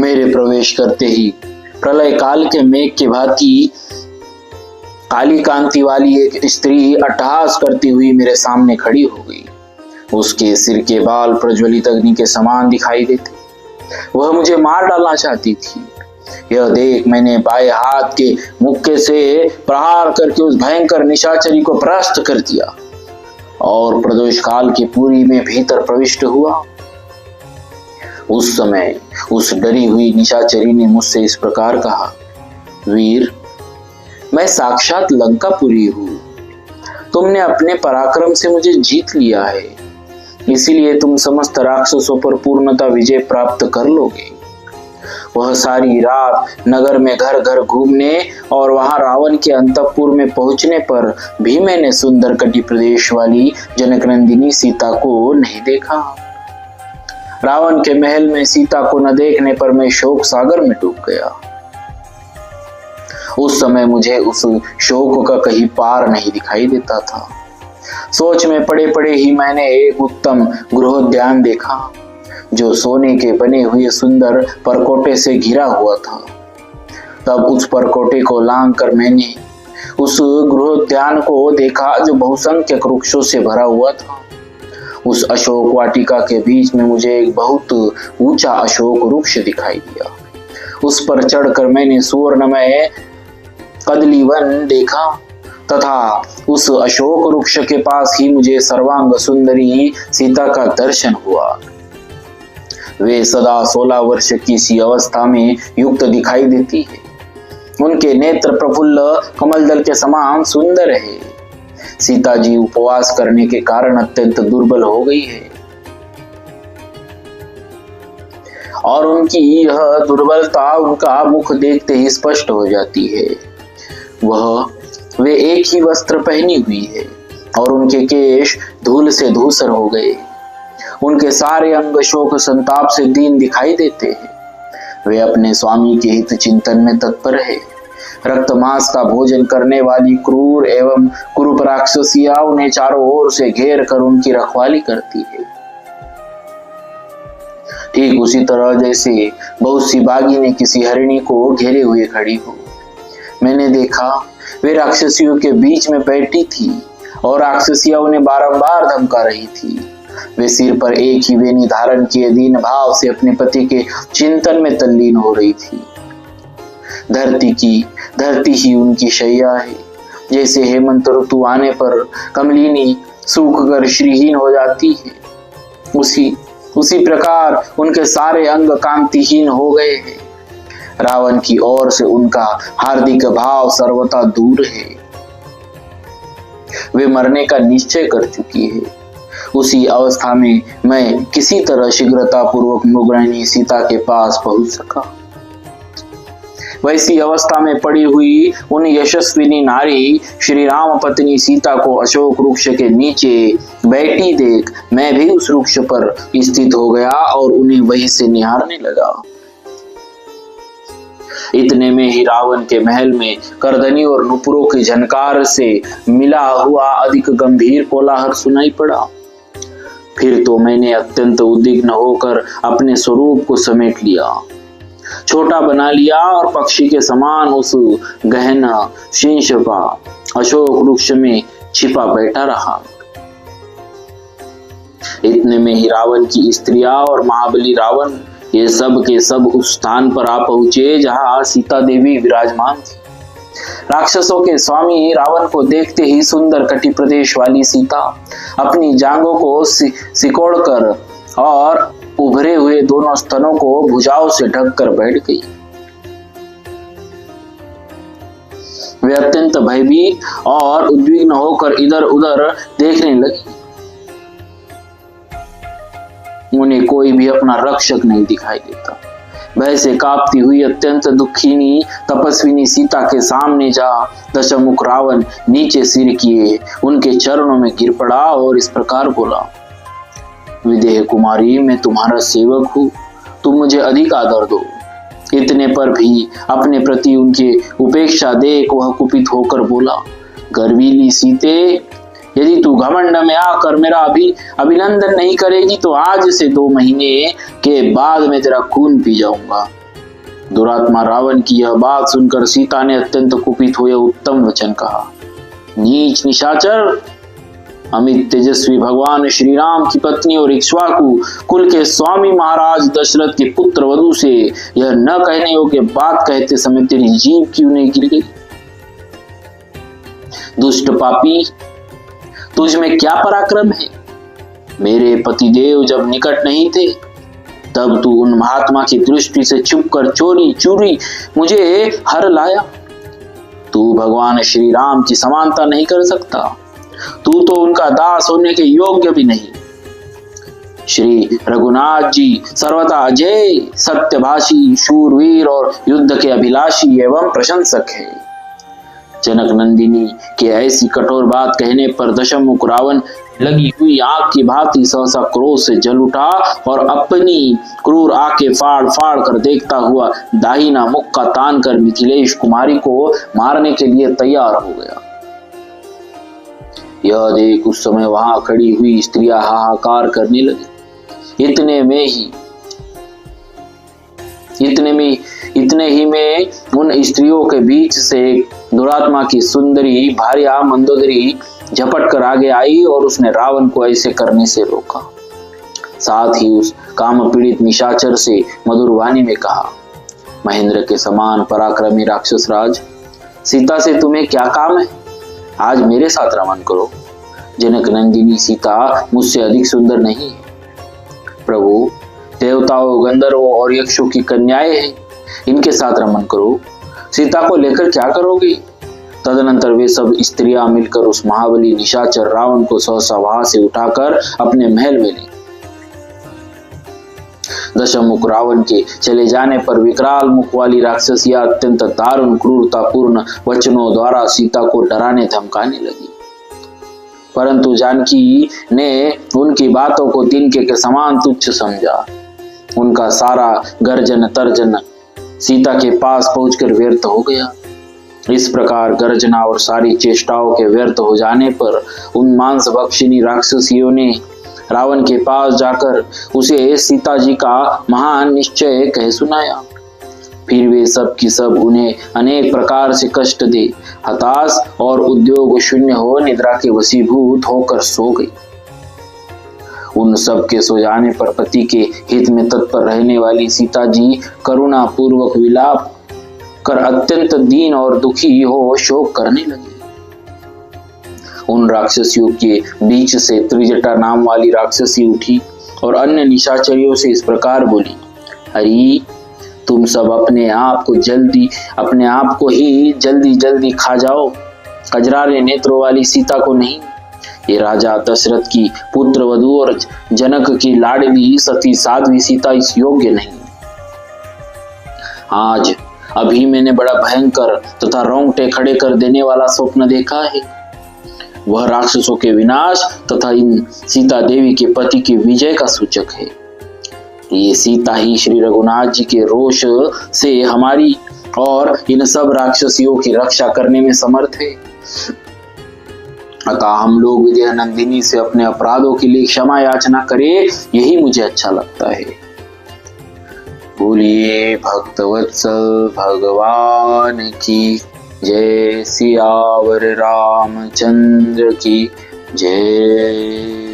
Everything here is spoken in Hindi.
मेरे प्रवेश करते ही प्रलय काल के मेघ की भांति काली कांति वाली एक स्त्री अट्टहास करती हुई मेरे सामने खड़ी हो गई। उसके सिर के बाल प्रज्वलित अग्नि के समान दिखाई देते। वह मुझे मार डालना चाहती थी। यह देख मैंने बाएं हाथ के मुक्के से प्रहार करके उस भयंकर निशाचरी को परास्त कर दिया और प्रदोष काल की पुरी में भीतर प्रविष्ट हुआ। उस समय उस डरी हुई निशाचरी ने मुझसे इस प्रकार कहा, वीर, मैं साक्षात लंकापुरी हूं। तुमने अपने पराक्रम से मुझे जीत लिया है, इसीलिए तुम समस्त राक्षसों पर पूर्णतः विजय प्राप्त कर लोगे। वह सारी रात नगर में घर घर घूमने और वहां रावण के अंतःपुर में पहुंचने पर भी मैंने सुंदर कटि प्रदेश वाली जनकनंदिनी सीता को नहीं देखा। रावण के महल में सीता को न देखने पर मैं शोक सागर में डूब गया। उस समय मुझे उस शोक का कहीं पार नहीं दिखाई देता था। सोच में पड़े पड़े ही मैंने एक उत्तम गृहोद्यान देखा जो सोने के बने हुए सुंदर परकोटे से घिरा हुआ था। तब उस परकोटे को लांघ कर मैंने उस गृहोद्यान को देखा जो बहुसंख्यक वृक्षों से भरा हुआ था। उस अशोक वाटिका के बीच में मुझे एक बहुत ऊंचा अशोक वृक्ष दिखाई दिया। उस पर चढ़कर मैंने सुवर्णमय कदलीवन देखा तथा उस अशोक वृक्ष के पास ही मुझे सर्वांग सुंदरी सीता का दर्शन हुआ। वे सदा 16 वर्ष की सी अवस्था में युक्त दिखाई देती है। उनके नेत्र प्रफुल्ल कमलदल के समान सुंदर है। सीता जी उपवास करने के कारण अत्यंत दुर्बल हो गई है और उनकी यह दुर्बलता उनका मुख देखते ही स्पष्ट हो जाती है। वे एक ही वस्त्र पहनी हुई है और उनके केश धूल से धूसर हो गए। उनके सारे अंग शोक संताप से दीन दिखाई देते हैं। वे अपने स्वामी के हित चिंतन में तत्पर है। रक्त मांस का भोजन करने वाली क्रूर एवं कुरूप राक्षसिया उन्हें चारों ओर से घेर कर उनकी रखवाली करती है। ठीक उसी तरह जैसे बहुत सी बाघिनें किसी हरिणी को घेरे हुए खड़ी हो। मैंने देखा वे राक्षसियों के बीच में बैठी थी और राक्षसियां उन्हें बारंबार धमका रही थी। वे सिर पर एक ही वेणी धारण किए दीन भाव से अपने पति के चिंतन में तल्लीन हो रही थी। धरती ही उनकी शैया है। जैसे हेमंत ऋतु आने पर कमलिनी सूख कर श्रीहीन हो जाती है, उसी प्रकार उनके सारे अंग कांतिहीन हो गए हैं। रावण की ओर से उनका हार्दिक भाव सर्वथा दूर है। वे मरने का निश्चय कर चुकी है। उसी अवस्था में मैं किसी तरह शीघ्रता पूर्वक मृगरानी सीता के पास पहुंच सका। वैसी अवस्था में पड़ी हुई उन यशस्विनी नारी श्री राम पत्नी सीता को अशोक वृक्ष के नीचे बैठी देख मैं भी उस वृक्ष पर स्थित हो गया और उन्हें वहीं से निहारने लगा। इतने में ही रावण के महल में करधनी और नुपुरों की झनकार से मिला हुआ अधिक गंभीर कोलाहल सुनाई पड़ा। फिर तो मैंने अत्यंत उद्विग्न होकर अपने स्वरूप को समेट लिया, छोटा बना लिया और पक्षी के समान उस गहन शींशपा अशोक वृक्ष में छिपा बैठा रहा। इतने में ही रावण की स्त्रियां और महाबली रावण ये सब के सब उस स्थान पर आ पहुंचे जहां सीता देवी विराजमान थी। राक्षसों के स्वामी रावण को देखते ही सुंदर कटि प्रदेश वाली सीता अपनी जांघों को सिकोड़कर और उभरे हुए दोनों स्तनों को भुजाओं से ढककर बैठ गई। वे अत्यंत भयभीत और उद्विग्न होकर इधर उधर देखने लगी। उन्हें कोई भी अपना रक्षक नहीं दिखाई देता। भय से कांपती हुई अत्यंत दुखिनी तपस्विनी सीता के सामने जा दशमुख रावण नीचे सिर किए उनके चरणों में गिर पड़ा और इस प्रकार बोला, विदेह कुमारी, मैं तुम्हारा सेवक हूँ, तुम मुझे अधिक आदर दो। इतने पर भी अपने प्रति उनके उपेक्षा देख वह कुपित होकर बोला, गर्वीली सीते, यदि तू घमंड में आकर मेरा अभिनंदन नहीं करेगी तो आज से 2 महीने के बाद मैं तेरा खून पी जाऊंगा। दुरात्मा रावण की यह बात सुनकर सीता ने अत्यंत कुपित हुए उत्तम वचन कहा। नीच निशाचर, अमित तेजस्वी भगवान श्री राम की पत्नी और इक्ष्वाकु कुल के स्वामी महाराज दशरथ के पुत्र वधु से यह न कहने योग्य बात कहते समय तेरी जीभ क्यों नहीं गिर गई? दुष्ट पापी, तुझ में क्या पराक्रम है? मेरे पतिदेव जब निकट नहीं थे तब तू उन महात्मा की दृष्टि से छुपकर चोरी चूरी मुझे हर लाया। तू भगवान श्री राम की समानता नहीं कर सकता, तू तो उनका दास होने के योग्य भी नहीं। श्री रघुनाथ जी सर्वथा अजय, सत्यभाषी, शूरवीर और युद्ध के अभिलाषी एवं प्रशंसक है। जनक नंदिनी के ऐसी कठोर बात कहने पर दशमुख रावण लगी हुई आग की भांति सहसा क्रोध से जल उठा और अपनी क्रूर आंखें फाड़ फाड़ कर देखता हुआ दाहिना मुक्का तान कर मिथिलेश कुमारी को मारने के लिए तैयार हो गया। यह देख उस समय वहां खड़ी हुई स्त्रियां हाहाकार करने लगी। इतने ही में उन स्त्रियों के बीच से दुरात्मा की सुंदरी भार्या मंदोदरी झपट कर आगे आई और उसने रावण को ऐसे करने से रोका। साथ ही उस काम पीड़ित निशाचर से मधुर वाणी में कहा, महेंद्र के समान पराक्रमी राक्षस राज, सीता से तुम्हें क्या काम है? आज मेरे साथ रमन करो। जनक नंदिनी सीता मुझसे अधिक सुंदर नहीं है। प्रभु, देवताओं, गंधर्वों और यक्षों की कन्याएं हैं, इनके साथ रमन करो। सीता को लेकर क्या करोगे? तदनंतर वे सब स्त्रियां मिलकर उस महाबली निशाचर रावण को सहसा वहां से उठाकर अपने महल में ले। दशमुख रावण के चले जाने पर विकराल मुख वाली राक्षसियां अत्यंत दारुण क्रूरतापूर्ण वचनों द्वारा सीता को डराने धमकाने लगी। परंतु जानकी ने उनकी बातों को तिनके के समान तुच्छ समझा। उनका सारा गर्जन तर्जन सीता के पास पहुंचकर व्यर्थ हो गया। इस प्रकार गर्जना और सारी चेष्टाओं के व्यर्थ हो जाने पर उन मांस भक्षिणी राक्षसियों ने रावण के पास जाकर उसे सीता जी का महान निश्चय कह सुनाया। फिर वे सब की सब उन्हें अनेक प्रकार से कष्ट दे हताश और उद्योग शून्य हो निद्रा के वशीभूत होकर सो गई। उन सब के सो जाने पर पति के हित में तत्पर रहने वाली सीता जी करुणा पूर्वक विलाप कर अत्यंत दीन और दुखी हो शोक करने लगी। उन राक्षसियों के बीच से त्रिजटा नाम वाली राक्षसी उठी और अन्य निशाचरियों से इस प्रकार बोली, अरे तुम सब अपने आप को ही जल्दी खा जाओ, कजरारे नेत्रों वाली सीता को नहीं। ये राजा दशरथ की पुत्र वधु और जनक की लाडली सती साध्वी सीता इस योग्य नहीं। आज अभी मैंने बड़ा भयंकर तथा रोंगटे खड़े कर देने वाला स्वप्न देखा है। वह राक्षसों के विनाश तथा इन सीता देवी के पति की विजय का सूचक है। ये सीता ही श्री रघुनाथ जी के रोष से हमारी और इन सब राक्षसियों की रक्षा करने में समर्थ है। अतः हम लोग विजय नंदिनी से अपने अपराधों के लिए क्षमा याचना करें, यही मुझे अच्छा लगता है। बोलिए भक्तवत्सल भगवान की जय, सियावर रामचंद्र की जय।